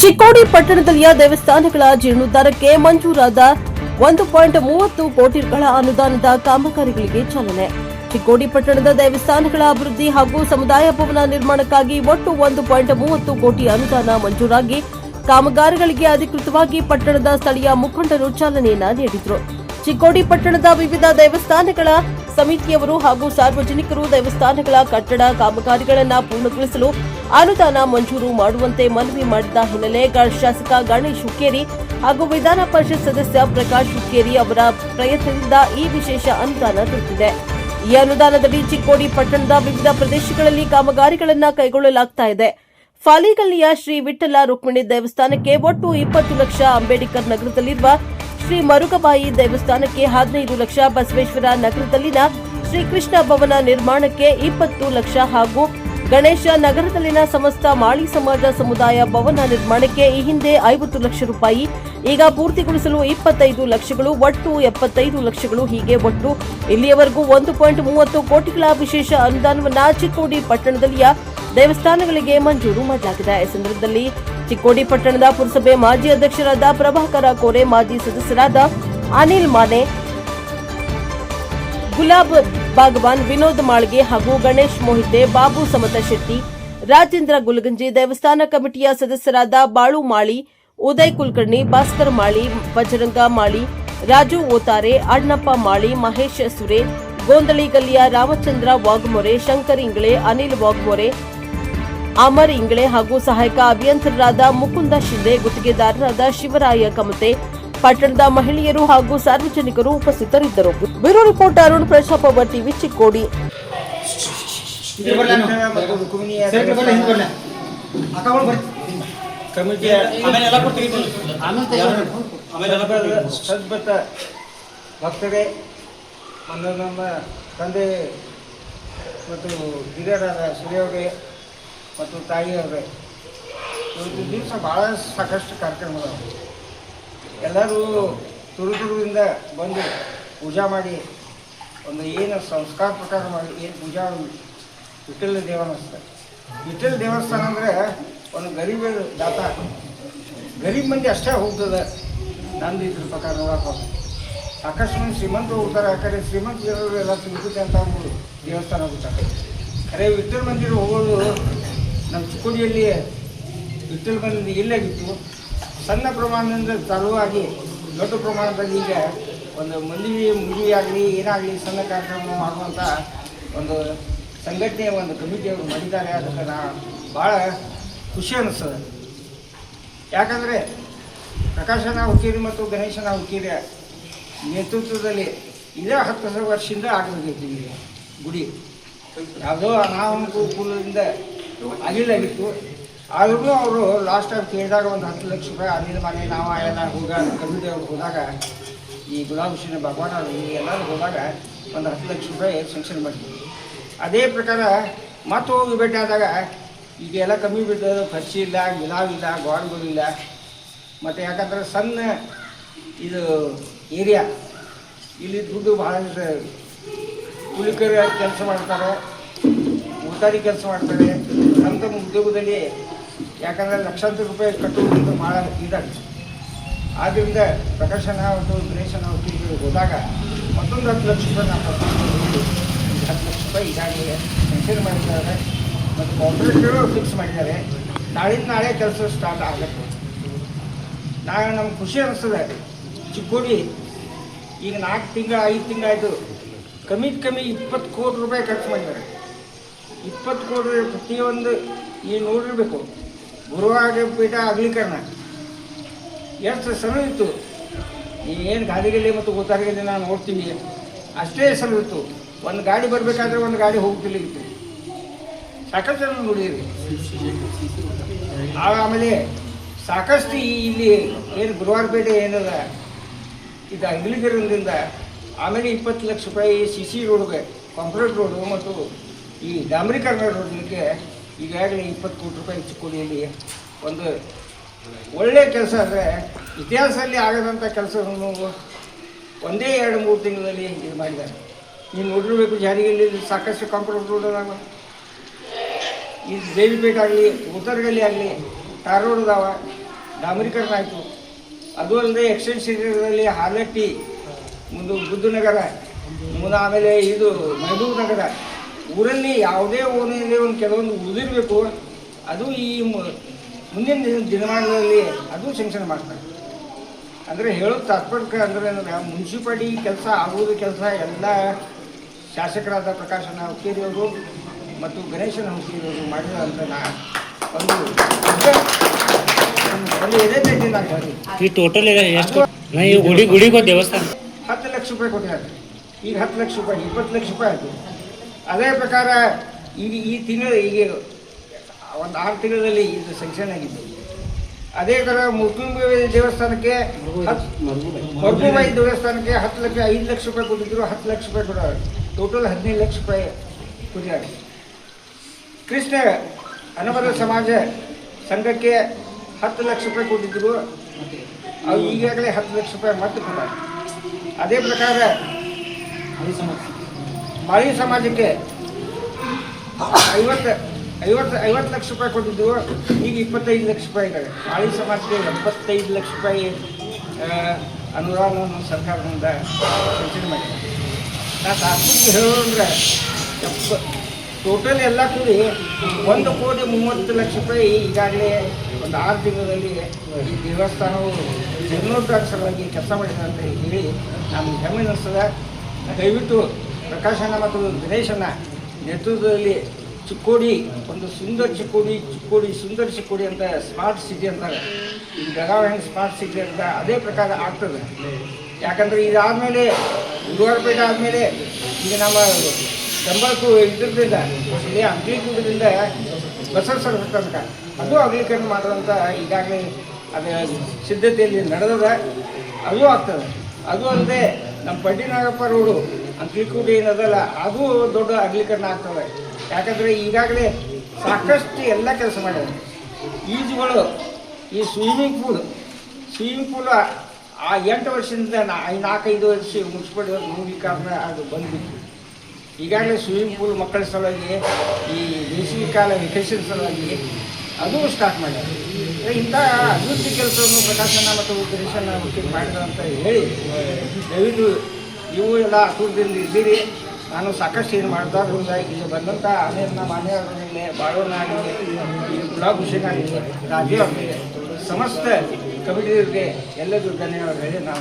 ಚಿಕ್ಕೋಡಿ ಪಟ್ಟಣದಲ್ಲಿಯ ದೇವಸ್ಥಾನಗಳ ಜೀರ್ಣೋದ್ಧಾರಕ್ಕೆ ಮಂಜೂರಾದ 1.30 ಕೋಟಿಗಳ ಅನುದಾನದ ಕಾಮಗಾರಿಗಳಿಗೆ ಚಾಲನೆ. ಚಿಕ್ಕೋಡಿ ಪಟ್ಟಣದ ದೇವಸ್ಥಾನಗಳ ಅಭಿವೃದ್ಧಿ ಹಾಗೂ ಸಮುದಾಯ ಭವನ ನಿರ್ಮಾಣಕ್ಕಾಗಿ ಒಟ್ಟು 1.30 ಕೋಟಿ ಅನುದಾನ ಮಂಜೂರಾಗಿ ಕಾಮಗಾರಿಗಳಿಗೆ ಅಧಿಕೃತವಾಗಿ ಪಟ್ಟಣದ ಸ್ಥಳೀಯ ಮುಖಂಡರು ಚಾಲನೆಯನ್ನ ನೀಡಿದರು. ಚಿಕ್ಕೋಡಿ ಪಟ್ಟಣದ ವಿವಿಧ ದೇವಸ್ಥಾನಗಳ ಸಮಿತಿಯವರು ಹಾಗೂ ಸಾರ್ವಜನಿಕರು ದೇವಸ್ಥಾನಗಳ ಕಟ್ಟಡ ಕಾಮಗಾರಿಗಳನ್ನು ಪೂರ್ಣಗೊಳಿಸಲು ಅನುದಾನ ಮಂಜೂರು ಮಾಡುವಂತೆ ಮನವಿ ಮಾಡಿದ ಹಿನ್ನೆಲೆ ಶಾಸಕ ಗಣೇಶ್ ಹುಕ್ಕೇರಿ ಹಾಗೂ ವಿಧಾನ ಪರಿಷತ್ ಸದಸ್ಯ ಪ್ರಕಾಶ್ ಹುಕ್ಕೇರಿ ಅವರ ಪ್ರಯತ್ನದಿಂದ ಈ ವಿಶೇಷ ಅನುದಾನ ದೊರೆತಿದೆ. ಈ ಅನುದಾನದಡಿ ಚಿಕ್ಕೋಡಿ ಪಟ್ಟಣದ ವಿವಿಧ ಪ್ರದೇಶಗಳಲ್ಲಿ ಕಾಮಗಾರಿಗಳನ್ನು ಕೈಗೊಳ್ಳಲಾಗುತ್ತಿದೆ. ಫಾಲಿಗಲ್ಲಿಯ ಶ್ರೀ ವಿಠ್ಠಲ ರುಕ್ಮಿಣಿ ದೇವಸ್ಥಾನಕ್ಕೆ ಒಟ್ಟು 20 ಲಕ್ಷ, ಅಂಬೇಡ್ಕರ್ ನಗರದಲ್ಲಿರುವ ಶ್ರೀ ಮರುಗಬಾಯಿ ದೇವಸ್ಥಾನಕ್ಕೆ 15 ಲಕ್ಷ, ಬಸವೇಶ್ವರ ನಗರದಲ್ಲಿನ ಶ್ರೀಕೃಷ್ಣ ಭವನ ನಿರ್ಮಾಣಕ್ಕೆ 20 ಲಕ್ಷ ಹಾಗೂ ಗಣೇಶ ನಗರದಲ್ಲಿನ ಸಮಸ್ತ ಮಾಳಿ ಸಮಾಜ ಸಮುದಾಯ ಭವನ ನಿರ್ಮಾಣಕ್ಕೆ ಈ ಹಿಂದೆ 50 ಲಕ್ಷ ರೂಪಾಯಿ, ಈಗ ಪೂರ್ತಿಗೊಳಿಸಲು 25 ಲಕ್ಷಗಳು, ಒಟ್ಟು 75 ಲಕ್ಷಗಳು, ಹೀಗೆ ಒಟ್ಟು ಇಲ್ಲಿಯವರೆಗೂ 1.30 ಕೋಟಿಗಳ ವಿಶೇಷ ಅನುದಾನವನ್ನು ಚಿಕ್ಕೋಡಿ ಪಟ್ಟಣದಲ್ಲಿಯ ದೇವಸ್ಥಾನಗಳಿಗೆ ಮಂಜೂರು ಮಾಡಲಾಗಿದೆ. ಈ ಸಂದರ್ಭದಲ್ಲಿ ಚಿಕ್ಕೋಡಿ ಪಟ್ಟಣದ ಪುರಸಭೆ ಮಾಜಿ ಅಧ್ಯಕ್ಷರಾದ ಪ್ರಭಾಕರ ಕೋರೆ, ಮಾಜಿ ಸದಸ್ಯರಾದ ಅನಿಲ್ ಮಾನೆ, ಗುಲಾಬ್ ಬಾಗವಾನ್, ವಿನೋದ್ ಮಾಳ್ಗೆ ಹಾಗೂ ಗಣೇಶ್ ಮೋಹಿತೆ, ಬಾಬು ಸಮತಶೆಟ್ಟಿ, ರಾಜೇಂದ್ರ ಗುಲಗಂಜಿ, ದೇವಸ್ಥಾನ ಕಮಿಟಿಯ ಸದಸ್ಯರಾದ ಬಾಳು ಮಾಳಿ, ಉದಯ್ ಕುಲಕರ್ಣಿ, ಭಾಸ್ಕರ್ ಮಾಳಿ, ಬಜರಂಗ ಮಾಳಿ, ರಾಜು ಓತಾರೆ, ಅಣ್ಣಪ್ಪ ಮಾಳಿ, ಮಹೇಶ್ ಸುರೇ, ಗೋಂದಳಿ ಗಲ್ಲಿಯ ರಾಮಚಂದ್ರ ವಾಘಮೊರೆ, ಶಂಕರ್ ಇಂಗ್ಳೆ, ಅನಿಲ್ ವಾಘಮೊರೆ, ಅಮರ್ ಇಂಗ್ಳೆ ಹಾಗೂ ಸಹಾಯಕ ಅಭಿಯಂತರರಾದ ಮುಕುಂದ ಶಿಂದೆ, ಗುತ್ತಿಗೆದಾರರಾದ ಶಿವರಾಯ ಕಮತೆ, ಪಟ್ಟಣದ ಮಹಿಳೆಯರು ಹಾಗೂ ಸಾರ್ವಜನಿಕರು ಉಪಸ್ಥಿತರಿದ್ದರು. Bureau report Arun, Prajaprabha TV, Chikkodi. ಭಕ್ತರೇ, ನಮ್ಮ ತಂದೆ ಮತ್ತು ಹಿರಿಯರಾದ ಸೂರ್ಯವರೇ ಮತ್ತು ತಾಯಿಯವರೇ, ಇವತ್ತು ದಿವಸ ಭಾಳ ಸಾಕಷ್ಟು ಕಾರ್ಯಕ್ರಮಗಳು. ಎಲ್ಲರೂ ತುರುದಿಂದ ಬಂದು ಪೂಜಾ ಮಾಡಿ ಒಂದು ಏನು ಸಂಸ್ಕಾರ ಪ್ರಕಾರ ಮಾಡಿ ಏನು ಪೂಜಾ ವಿಠ್ಠಲ ದೇವಸ್ಥಾನ. ವಿಠ್ಠಲ ದೇವಸ್ಥಾನ ಅಂದರೆ ಒಂದು ಗರೀಬ ದಾತ, ಗರೀಬ್ ಮಂದಿ ಅಷ್ಟೇ ಹೋಗ್ತದೆ. ನಂದು ಇದ್ರ ಪ್ರಕಾರ ನೋಡಕ್ಕೆ ಸಾಕಷ್ಟು ಮಂದಿ ಶ್ರೀಮಂತರು ಹೋಗ್ತಾರೆ. ಯಾಕಂದರೆ ಶ್ರೀಮಂತ ಜನರು ಎಲ್ಲ ತಿರುಪತಿ ಅಂತ ಹೋಗ್ಬೋದು ದೇವಸ್ಥಾನ ಹೋಗ್ತಾರೆ. ಖರೆ ವಿಠ್ಠಲ ಮಂದಿರ ಹೋಗೋದು ನಮ್ಮ ಚಿಕ್ಕೋಡಿಯಲ್ಲಿ ವಿಠ್ಠಲ ಮಂದಿ ಇಲ್ಲಾಗಿತ್ತು. ಸಣ್ಣ ಪ್ರಮಾಣದಿಂದ ಚಾಲುವಾಗಿ ದೊಡ್ಡ ಪ್ರಮಾಣದಲ್ಲಿ ಈಗ ಒಂದು ಮದುವೆ ಆಗಲಿ ಏನಾಗಲಿ ಸಣ್ಣ ಕಾರ್ಯಕ್ರಮ ಮಾಡುವಂಥ ಒಂದು ಸಂಘಟನೆ, ಒಂದು ಕಮಿಟಿಯವರು ಮಾಡಿದ್ದಾರೆ. ಅದಕ್ಕೆ ಭಾಳ ಖುಷಿ ಅನ್ನಿಸ್ತದೆ. ಯಾಕಂದರೆ ಪ್ರಕಾಶನ ಹುಕ್ಕೇರಿ ಮತ್ತು ಗಣೇಶನ ಹುಕ್ಕೇರಿ ನೇತೃತ್ವದಲ್ಲಿ ಇದೇ 10 ವರ್ಷದಿಂದ ಆಗಬೇಕಿತ್ತು ಈಗ ಗುಡಿ. ಯಾವುದೋ ಅನಾನುಕೂಲದಿಂದ ಆಗಿಲ್ಲಾಗಿತ್ತು. ಆದ್ರೂ ಅವರು ಲಾಸ್ಟ್ ಟೈಮ್ ಕೇಳಿದಾಗ ಒಂದು 10 ಲಕ್ಷ ರೂಪಾಯಿ ಅನಿಲ್ ಮನೆ ನಾವು ಎಲ್ಲ ಹೋದಾಗ ಕಮಿಟಿ ಅವ್ರು ಹೋದಾಗ ಈ ಗುಲಾಬ್ ಭಗವಾನ್ ಅವರು ಎಲ್ಲರೂ ಹೋದಾಗ ಒಂದು 10 ಲಕ್ಷ ರೂಪಾಯಿ ಸ್ಯಾಂಕ್ಷನ್ ಮಾಡಿದ್ವಿ. ಅದೇ ಪ್ರಕಾರ ಮತ್ತೆ ಹೋಗಿ ಭೇಟಿ ಆದಾಗ ಈಗ ಎಲ್ಲ ಕಮ್ಮಿ ಬಿದ್ದದು, ಖರ್ಚು ಇಲ್ಲ, ಗುಲಾಬ್ ಇಲ್ಲ, ಗೋಡ್ಗಳಿಲ್ಲ. ಮತ್ತು ಯಾಕಂದ್ರೆ ಸಣ್ಣ ಇದು ಏರಿಯಾ, ಇಲ್ಲಿ ದುಡ್ಡು ಭಾಳಷ್ಟು ಕೂಲಿಕರ ಕೆಲಸ ಮಾಡ್ತಾರೆ, ಉಳಿತಾರಿ ಕೆಲಸ ಮಾಡ್ತಾರೆ. ತಮ್ಮ ಉದ್ಯೋಗದಲ್ಲಿ ಯಾಕಂದರೆ ಲಕ್ಷಾಂತರ ರೂಪಾಯಿ ಕಟ್ಟುವುದು ಭಾಳ ಇದಾಗುತ್ತೆ. ಆದ್ದರಿಂದ ಪ್ರಕಾಶನ ಮತ್ತು ಗಣೇಶನ ಹುಟ್ಟಿಗೆ ಹೋದಾಗ ಮತ್ತೊಂದು 10 ಲಕ್ಷ ರೂಪಾಯಿ ನಾವು 10 ಲಕ್ಷ ರೂಪಾಯಿ ಈಗಾಗಲೇ ಮೆನ್ಷನ್ ಮಾಡಿದ್ದಾರೆ ಮತ್ತು ಕಾಂಟ್ರಾಕ್ಟರು ಫಿಕ್ಸ್ ಮಾಡಿದ್ದಾರೆ. ನಾಳೆ ಕೆಲಸ ಸ್ಟಾರ್ಟ್ ಆಗುತ್ತೆ. ನಮ್ಗೆ ಖುಷಿ ಅನ್ನಿಸ್ತದೆ. ಚಿಕ್ಕೋಡಿ ಈಗ 4 ತಿಂಗಳು 5 ತಿಂಗಳಾಯಿತು, ಕಮ್ಮಿ 20 ಕೋಟಿ ರೂಪಾಯಿ ಖರ್ಚು ಮಾಡಿದ್ದಾರೆ. 20 ಕೋಟಿ ಪ್ರತಿಯೊಂದು ಈಗ ನೋಡಿರಬೇಕು. ಗುರುವಾರ ಪೀಠ ಅಗಲೀಕರಣ ಎಷ್ಟು ಸಲವಿತ್ತು. ಏನು ಗಾಡಿಗಲ್ಲಿ ಮತ್ತು ಗೋತಾರಿಗಲ್ಲಿ ನಾವು ನೋಡ್ತೀವಿ ಅಷ್ಟೇ ಸಲವಿತ್ತು. ಒಂದು ಗಾಡಿ ಬರಬೇಕಾದ್ರೆ ಒಂದು ಗಾಡಿ ಹೋಗ್ತಿಲ್ಲಿತ್ತು. ಸಾಕಷ್ಟು ಜನ ನೋಡಿದ್ರಿ. ಆಮೇಲೆ ಸಾಕಷ್ಟು ಇಲ್ಲಿ ಏನು ಗುರುವಾರ ಪೇಟೆ ಏನದ ಇದು ಅಗಲೀಕರಣದಿಂದ ಆಮೇಲೆ 20 ಲಕ್ಷ ರೂಪಾಯಿ CC ರೋಡ್ಗೆ, ಕಾಂಕ್ರೀಟ್ ರೋಡು ಮತ್ತು ಈ ಡಾಂಬರೀಕರಣ ರೋಡ್ಗೆ ಈಗಾಗಲೇ 20 ಕೋಟಿ ರೂಪಾಯಿ ಚಿಕ್ಕೋಡಿಯಲ್ಲಿ ಒಂದು ಒಳ್ಳೆಯ ಕೆಲಸ. ಅಂದರೆ ಇತಿಹಾಸದಲ್ಲಿ ಆಗದಂಥ ಕೆಲಸವನ್ನು ಒಂದೇ 2-3 ತಿಂಗಳಲ್ಲಿ ಇದು ಮಾಡಿದ್ದಾರೆ. ನೀವು ನೋಡಿರಬೇಕು. ಜಾರಿಗೆಲ್ಲಿ ಸಾಕಷ್ಟು ಕಾಂಕ್ರೀಟ್ ರೋಡ್ ಅದಾವ. ಈ ದೇವಿಪೇಟೆ ಆಗಲಿ, ಉತ್ತರಗಲ್ಲಿ ಆಗಲಿ, ಟಾರ್ ರೋಡ್ ಅದಾವ. ಡಾಂಬರೀಕರಣ ಆಯಿತು. ಅದು ಅಲ್ಲದೆ ಎಕ್ಸ್ಟೆನ್ಷನ್ ಏರಿಯಾದಲ್ಲಿ ಹಾಲಟ್ಟಿ, ಮುಂದೆ ಬುದ್ಧನಗರ, ಆಮೇಲೆ ಇದು ಮಹಬೂಬ್ ನಗರ ಊರಲ್ಲಿ ಯಾವುದೇ ಓಣಿಯಲ್ಲಿ ಒಂದು ಕೆಲವೊಂದು ಉಳಿದಿರಬೇಕು. ಅದು ಈ ಮುಂದಿನ ದಿನಮಾನಗಳಲ್ಲಿ ಅದು ಶಂಕ್ಷನ್ ಮಾಡ್ತಾರೆ. ಅಂದರೆ ಹೇಳೋದು ತಾತ್ಪರ್ಯ ಅಂದರೆ ಮುನ್ಸಿಪಾಲ್ಟಿ ಕೆಲಸ ಆಗುವುದು ಕೆಲಸ ಎಲ್ಲ ಶಾಸಕರಾದ ಪ್ರಕಾಶನ ಹುಕ್ಕೇರಿಯವರು ಮತ್ತು ಗಣೇಶನ ಹುಕ್ಕೇರಿಯವರು ಮಾಡಿದಂಥ ಒಂದು ಎದೆ ನಾನು ಹೇಳಿ ಈ ಟೋಟಲ್ ಎಷ್ಟು ಗುಡಿಗೋ ದೇವಸ್ಥಾನ 10 ಲಕ್ಷ ರೂಪಾಯಿ ಕೊಟ್ಟಿದ್ದಾರೆ. ಈಗ 10 ಲಕ್ಷ ರೂಪಾಯಿ 20 ಲಕ್ಷ ರೂಪಾಯಿ ಆಯಿತು. ಅದೇ ಪ್ರಕಾರ ಈಗ ಈ ತಿಂಗಳು ಈಗ ಒಂದು 6 ತಿಂಗಳಲ್ಲಿ ಇದು ಸ್ಯಾಂಕ್ಷನ್ ಆಗಿದ್ದು. ಅದೇ ಥರ ಮುಕುಂಬ ದೇವಸ್ಥಾನಕ್ಕೆ ಮರ್ಗುಬಾಯಿ ದೇವಸ್ಥಾನಕ್ಕೆ 10 ಲಕ್ಷ 5 ಲಕ್ಷ ರೂಪಾಯಿ ಕೊಟ್ಟಿದ್ರು. 10 ಲಕ್ಷ ರೂಪಾಯಿ ಕೊಡೋರು, ಟೋಟಲ್ 15 ಲಕ್ಷ ರೂಪಾಯಿ ಕೊಟ್ಟಿದ್ದಾರೆ. ಕೃಷ್ಣ ಅನುಬಂಧ ಸಮಾಜ ಸಂಘಕ್ಕೆ 10 ಲಕ್ಷ ರೂಪಾಯಿ ಕೊಟ್ಟಿದ್ರು. ಅವು ಈಗಾಗಲೇ 10 ಲಕ್ಷ ರೂಪಾಯಿ ಮತ್ತೆ ಕೊಟ್ಟಾರೆ. ಅದೇ ಪ್ರಕಾರ ಮಾಳಿ ಸಮಾಜಕ್ಕೆ 50 ಲಕ್ಷ ರೂಪಾಯಿ ಕೊಟ್ಟಿದ್ದು. ಈಗ 25 ಲಕ್ಷ ರೂಪಾಯಿ ಇದ್ದಾರೆ. ಮಾಳಿ ಸಮಾಜಕ್ಕೆ 75 ಲಕ್ಷ ರೂಪಾಯಿ ಅನುದಾನವನ್ನು ಸರ್ಕಾರದಿಂದ ಸೂಚನೆ ಮಾಡಿದೆ. ನಾನು ತಾತ್ಪರ್ಯ ಹೇಳೋದಂದ್ರೆ ಟೋಟಲ್ ಎಲ್ಲ ಕೂಡಿ 1,30,30 ಲಕ್ಷ ರೂಪಾಯಿ ಈಗಾಗಲೇ ಒಂದು 6 ತಿಂಗಳಲ್ಲಿ ಈ ದೇವಸ್ಥಾನವು ಜೀರ್ಣೋದ್ಧಾರ ಸಲುವಾಗಿ ಕೆಲಸ ಮಾಡಿದೆ ಅಂತ ಹೇಳಿ ನಮ್ಗೆ ಹೆಮ್ಮೆ ಅನ್ನಿಸ್ತದೆ. ದಯವಿಟ್ಟು ಪ್ರಕಾಶನ ಮತ್ತು ಗಣೇಶನ ನೇತೃತ್ವದಲ್ಲಿ ಚಿಕ್ಕೋಡಿ ಒಂದು ಸುಂದರ ಸುಂದರ ಚಿಕ್ಕೋಡಿ ಅಂತ ಸ್ಮಾರ್ಟ್ ಸಿಟಿ ಅಂತಾರೆ. ಈಗ ಬೆಳಗಾವಿ ಹೆಂಗೆ ಸ್ಮಾರ್ಟ್ ಸಿಟಿ ಅಂತ ಅದೇ ಪ್ರಕಾರ ಆಗ್ತದೆ. ಯಾಕಂದರೆ ಇದಾದಮೇಲೆ ಗುರುವಾರಪೇಟೆ ಆದಮೇಲೆ ಈಗ ನಮ್ಮ ಕಂಬಳಕ್ಕೂ ಇದರಿಂದ ಇಲ್ಲಿ ಅಂಕಲಿಕೂಟದಿಂದ ಬಸವಸರ ತನಕ ಅದು ಅಗಲೀಕರಣ ಮಾಡೋದಂತ ಈಗಾಗಲೇ ಅದು ಸಿದ್ಧತೆಯಲ್ಲಿ ನಡೆದದ. ಅದು ಆಗ್ತದೆ. ಅದು ಅಲ್ಲದೆ ನಮ್ಮ ಪಂಡಿನಾಗಪ್ಪ ರೋಡು ಅಂಕಲಿಕೂಟ ಏನದಲ್ಲ ಅದು ದೊಡ್ಡ ಅಗಲೀಕರಣ ಆಗ್ತದೆ. ಯಾಕಂದರೆ ಈಗಾಗಲೇ ಸಾಕಷ್ಟು ಎಲ್ಲ ಕೆಲಸ ಮಾಡಿದ್ದಾರೆ. ಈಜುಗಳು, ಈ ಸ್ವಿಮ್ಮಿಂಗ್ ಪೂಲ್ ಆ 8 ವರ್ಷದಿಂದ 4-5 ವರ್ಷ ಮುನ್ಸಿಪಾಲ್ಟಿ ನೋಡಿ ಕಾರಣ ಅದು ಬಂದ್ಬಿಟ್ಟು ಈಗಾಗಲೇ ಸ್ವಿಮ್ಮಿಂಗ್ ಪೂಲ್ ಮಕ್ಕಳ ಸಲುವಾಗಿ ಈ ಬೇಸಿಗೆ ಕಾಲ ವೆಕೇಷನ್ ಸಲುವಾಗಿ ಅದು ಸ್ಟಾರ್ಟ್ ಮಾಡ್ಯಾರ. ಇಂಥ ಅಭಿವೃದ್ಧಿ ಕೆಲಸವನ್ನು ಪ್ರಕಾಶನ ಮತ್ತು ಗಣೇಶನ ಮಾಡಿದ ಅಂತ ಹೇಳಿ ದಯವಿಟ್ಟು ನೀವು ಎಲ್ಲ ಆತುರದಿಂದ ಇದ್ದೀರಿ. ನಾನು ಸಾಕಷ್ಟು ಏನು ಮಾಡ್ದಾದ್ರಿಂದ ಇಲ್ಲಿ ಬಂದಂಥ ಅನೇಕ ಮಾನ್ಯರ ಮೇಲೆ ಬಾಳೋಣ ಆಗಲಿ, ಗುಲಾಬ್ ಹುಸೇನ್ ಆಗಲಿ, ರಾಜೀವ್ ಆಗಲಿ, ಸಮಸ್ತ ಕಮಿಟಿಯವರಿಗೆ ಎಲ್ಲರಿಗೂ ಧನ್ಯವಾದ ಹೇಳಿ ನಾನು